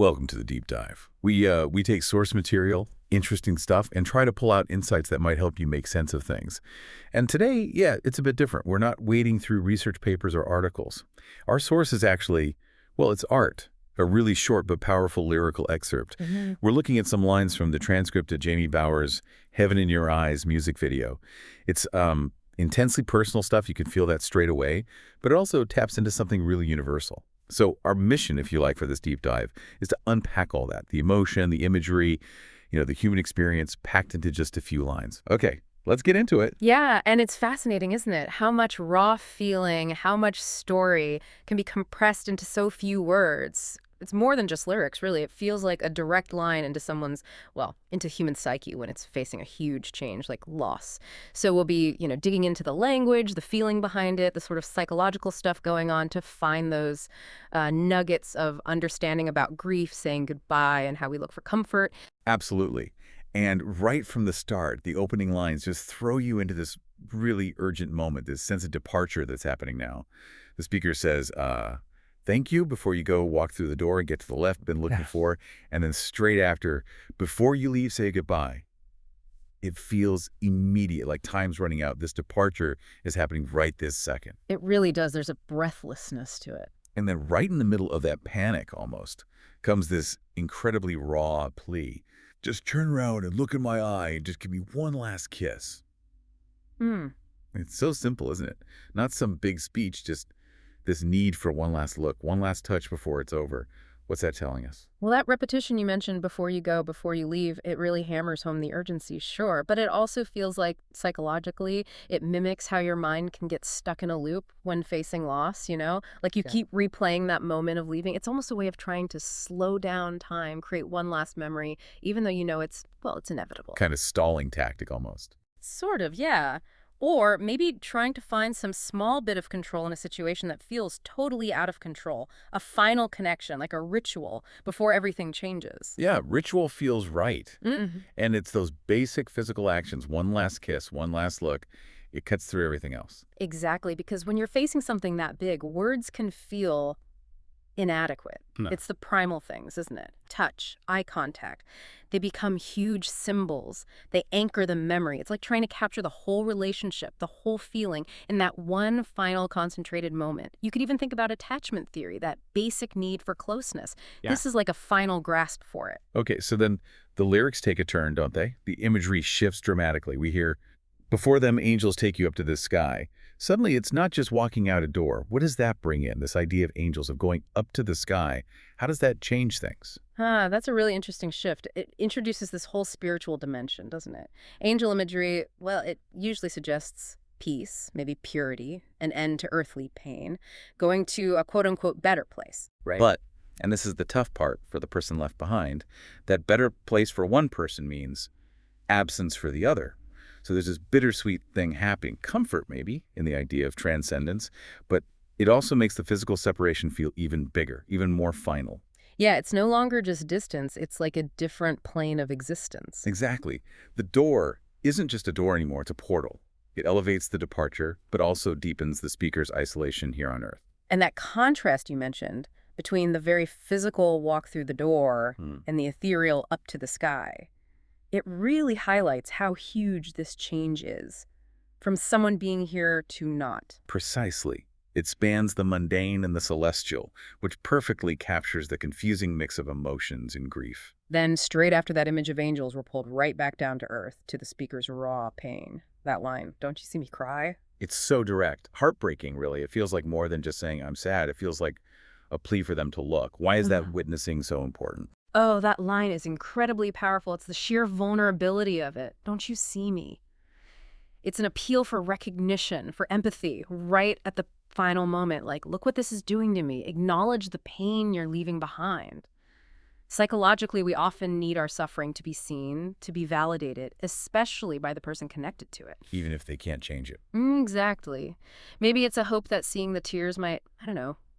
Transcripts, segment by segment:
Welcome to the deep dive. We take source material, interesting stuff, and try to pull out insights that might help you make sense of things. And today, yeah, it's a bit different. We're not wading through research papers or articles. Our source is actually, well, it's art, a really short but powerful lyrical excerpt. We're looking at some lines from the transcript of Jamie Bauer's Heaven in Your Eyes music video. It's intensely personal stuff. You can feel that straight away, but it also taps into something really universal. So our mission, if you like, for this deep dive is to unpack all that, the emotion, the imagery, the human experience packed into just a few lines. Okay, let's get into it. Yeah, and it's fascinating, isn't it? How much raw feeling, how much story can be compressed into so few words. It's more than just lyrics, really. It feels like a direct line into someone's, well, into human psyche when it's facing a huge change like loss. So we'll be, digging into the language, the feeling behind it, the sort of psychological stuff going on to find those nuggets of understanding about grief, saying goodbye, and how we look for comfort. Absolutely. And right from the start, the opening lines just throw you into this really urgent moment, this sense of departure that's happening now. The speaker says, thank you before you go walk through the door and get to the left, been looking for, and then straight after, before you leave, say goodbye. It feels immediate, like time's running out. This departure is happening right this second. It really does. There's a breathlessness to it. And then right in the middle of that panic almost comes this incredibly raw plea. Just turn around and look in my eye and just give me one last kiss. It's so simple, isn't it? Not some big speech, just this need for one last look, one last touch before it's over. What's that telling us? Well, that repetition you mentioned, before you go, before you leave, it really hammers home the urgency, sure. But it also feels like psychologically it mimics how your mind can get stuck in a loop when facing loss, Like you keep replaying that moment of leaving. It's almost a way of trying to slow down time, create one last memory, even though it's inevitable. Kind of stalling tactic almost. Sort of, yeah. Or maybe trying to find some small bit of control in a situation that feels totally out of control. A final connection, like a ritual, before everything changes. Yeah, ritual feels right. And it's those basic physical actions, one last kiss, one last look, it cuts through everything else. Exactly, because when you're facing something that big, words can feel inadequate. No. It's the primal things, isn't it? Touch, eye contact. They become huge symbols. They anchor the memory. It's like trying to capture the whole relationship, the whole feeling in that one final concentrated moment. You could even think about attachment theory, that basic need for closeness. Yeah. This is like a final grasp for it. Okay, so then the lyrics take a turn, don't they? The imagery shifts dramatically. We hear, before them angels take you up to the sky. Suddenly, it's not just walking out a door. What does that bring in, this idea of angels, of going up to the sky? How does that change things? That's a really interesting shift. It introduces this whole spiritual dimension, doesn't it? Angel imagery, well, it usually suggests peace, maybe purity, an end to earthly pain, going to a quote-unquote better place. Right. But, and this is the tough part for the person left behind, that better place for one person means absence for the other. So there's this bittersweet thing happening, comfort maybe in the idea of transcendence, but it also makes the physical separation feel even bigger, even more final. Yeah, it's no longer just distance. It's like a different plane of existence. Exactly. The door isn't just a door anymore, it's a portal. It elevates the departure, but also deepens the speaker's isolation here on Earth. And that contrast you mentioned between the very physical walk through the door and the ethereal up to the sky, it really highlights how huge this change is, from someone being here to not. Precisely. It spans the mundane and the celestial, which perfectly captures the confusing mix of emotions and grief. Then, straight after that image of angels, we're pulled right back down to earth, to the speaker's raw pain. That line, "Don't you see me cry?" It's so direct. Heartbreaking, really. It feels like more than just saying, I'm sad. It feels like a plea for them to look. Why is that witnessing so important? Oh, that line is incredibly powerful. It's the sheer vulnerability of it. Don't you see me? It's an appeal for recognition, for empathy, right at the final moment. Like, look what this is doing to me. Acknowledge the pain you're leaving behind. Psychologically, we often need our suffering to be seen, to be validated, especially by the person connected to it. Even if they can't change it. Exactly. Maybe it's a hope that seeing the tears might,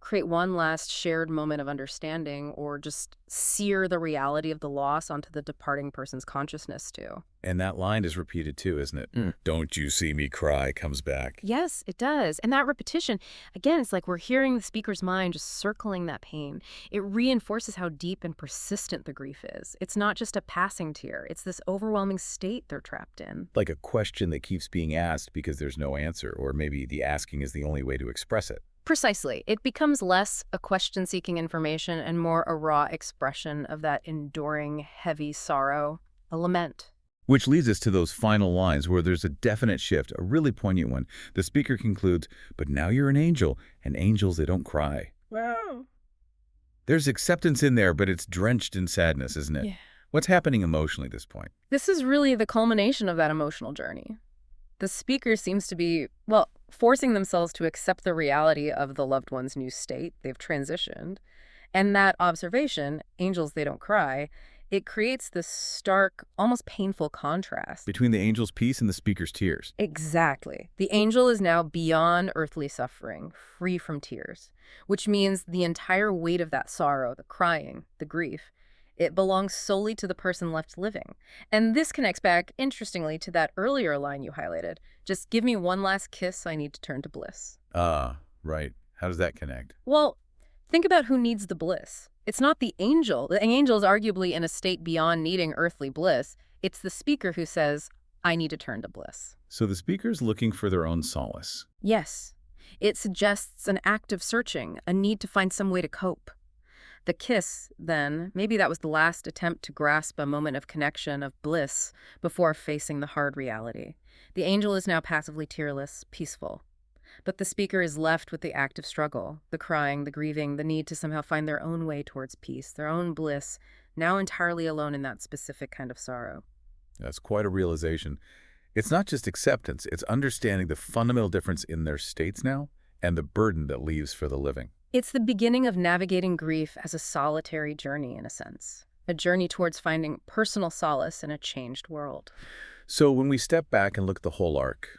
create one last shared moment of understanding, or just sear the reality of the loss onto the departing person's consciousness, too. And that line is repeated too, isn't it? Don't you see me cry comes back. Yes, it does. And that repetition, again, it's like we're hearing the speaker's mind just circling that pain. It reinforces how deep and persistent the grief is. It's not just a passing tear, it's this overwhelming state they're trapped in. Like a question that keeps being asked because there's no answer, or maybe the asking is the only way to express it. Precisely. It becomes less a question seeking information and more a raw expression of that enduring, heavy sorrow, a lament. Which leads us to those final lines where there's a definite shift, a really poignant one. The speaker concludes, "But now you're an angel, and angels, they don't cry." Wow. There's acceptance in there, but it's drenched in sadness, isn't it? Yeah. What's happening emotionally at this point? This is really the culmination of that emotional journey. The speaker seems to be, well, forcing themselves to accept the reality of the loved one's new state. They've transitioned. And that observation, angels, they don't cry, it creates this stark, almost painful contrast. Between the angel's peace and the speaker's tears. Exactly. The angel is now beyond earthly suffering, free from tears, which means the entire weight of that sorrow, the crying, the grief, it belongs solely to the person left living. And this connects back, interestingly, to that earlier line you highlighted. Just give me one last kiss, I need to turn to bliss. Ah, right. How does that connect? Well, think about who needs the bliss. It's not the angel. The angel is arguably in a state beyond needing earthly bliss. It's the speaker who says, I need to turn to bliss. So the speaker's looking for their own solace. Yes. It suggests an act of searching, a need to find some way to cope. The kiss, then, maybe that was the last attempt to grasp a moment of connection, of bliss, before facing the hard reality. The angel is now passively tearless, peaceful. But the speaker is left with the active struggle, the crying, the grieving, the need to somehow find their own way towards peace, their own bliss, now entirely alone in that specific kind of sorrow. That's quite a realization. It's not just acceptance, it's understanding the fundamental difference in their states now and the burden that leaves for the living. It's the beginning of navigating grief as a solitary journey, in a sense. A journey towards finding personal solace in a changed world. So when we step back and look at the whole arc,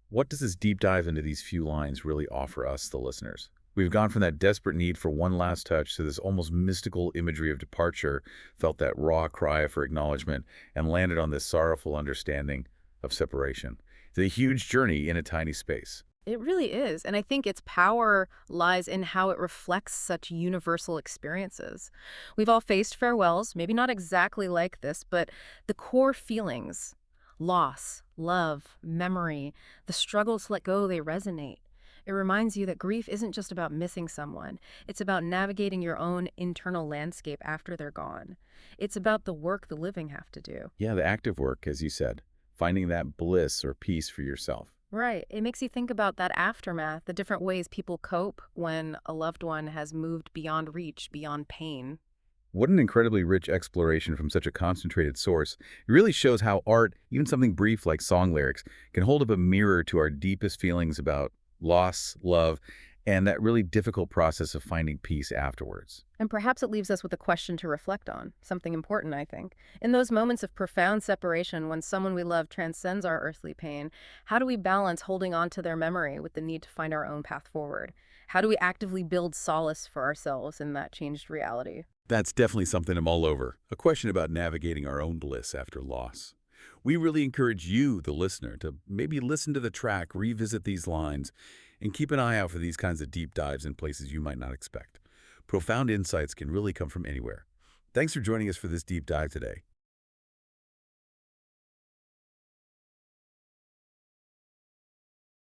what does this deep dive into these few lines really offer us, the listeners? We've gone from that desperate need for one last touch to this almost mystical imagery of departure, felt that raw cry for acknowledgement, and landed on this sorrowful understanding of separation. It's a huge journey in a tiny space. It really is, and I think its power lies in how it reflects such universal experiences. We've all faced farewells, maybe not exactly like this, but the core feelings, loss, love, memory, the struggle to let go, they resonate. It reminds you that grief isn't just about missing someone. It's about navigating your own internal landscape after they're gone. It's about the work the living have to do. Yeah, the active work, as you said, finding that bliss or peace for yourself. Right. It makes you think about that aftermath, the different ways people cope when a loved one has moved beyond reach, beyond pain. What an incredibly rich exploration from such a concentrated source. It really shows how art, even something brief like song lyrics, can hold up a mirror to our deepest feelings about loss, love, and that really difficult process of finding peace afterwards. And perhaps it leaves us with a question to reflect on, something important, I think. In those moments of profound separation, when someone we love transcends our earthly pain, how do we balance holding on to their memory with the need to find our own path forward? How do we actively build solace for ourselves in that changed reality? That's definitely something I'm all over. A question about navigating our own bliss after loss. We really encourage you, the listener, to maybe listen to the track, revisit these lines, and keep an eye out for these kinds of deep dives in places you might not expect. Profound insights can really come from anywhere. Thanks for joining us for this deep dive today.